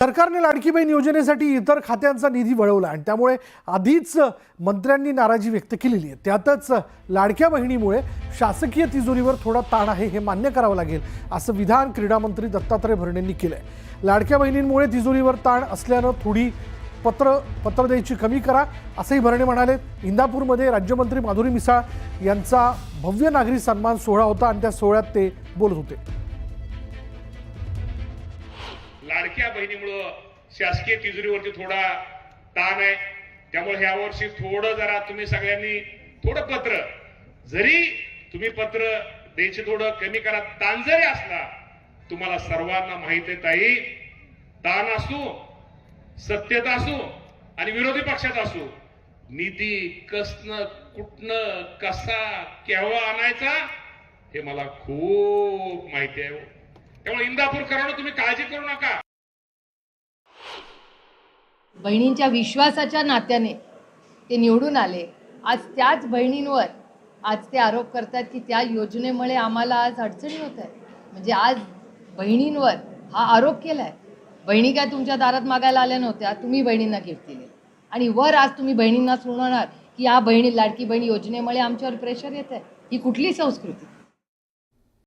सरकारने लाडकी बहीण योजनेसाठी इतर खात्यांचा निधी वळवला आणि त्यामुळे आधीच मंत्र्यांनी नाराजी व्यक्त केलेली आहे। त्यातच लाडक्या बहिणीमुळे शासकीय तिजोरीवर थोडा ताण आहे हे मान्य करावं लागेल असं विधान क्रीडा मंत्री दत्तात्रय भरणेंनी केलंय। लाडक्या बहिणींमुळे तिजोरीवर ताण असल्यानं थोडी पत्र द्यायची कमी करा असंही भरणे म्हणाले। इंदापूरमध्ये राज्यमंत्री माधुरी मिसाळ यांचा भव्य नागरी सन्मान सोहळा होता आणि त्या सोहळ्यात ते बोलत होते। लाडक्या बहिणीमुळे शासकीय तिजोरीवरती थोडा ताण आहे, त्यामुळे ह्या वर्षी थोडं जरा तुम्ही सगळ्यांनी थोडं पत्र जरी तुम्ही पत्र द्यायचे थोडं कमी करा। ताण जरी असला, तुम्हाला सर्वांना माहित आहे ताई, ताण असो, सत्यता असो आणि विरोधी पक्षात असो, निधी कसनं कुठनं कसा केव्हा आणायचा हे मला खूप माहिती आहे। त्यामुळे इंदापूर कराडो तुम्ही काळजी करू नका। बहिणींच्या विश्वासाच्या नात्याने ते निवडून आले। आज त्याच बहिणींवर आज ते आरोप करतात की त्या योजनेमुळे आम्हाला आज अडचणी होत आहेत। म्हणजे आज बहिणींवर हा आरोप केलाय। बहिणी काय तुमच्या दारात मागायला आल्या नव्हत्या, तुम्ही बहिणींना गिफ्ट दिले आणि वर आज तुम्ही बहिणींना सुनावणार की या बहिणी लाडकी बहीण योजनेमुळे आमच्यावर प्रेशर येत आहे। ही कुठली संस्कृती?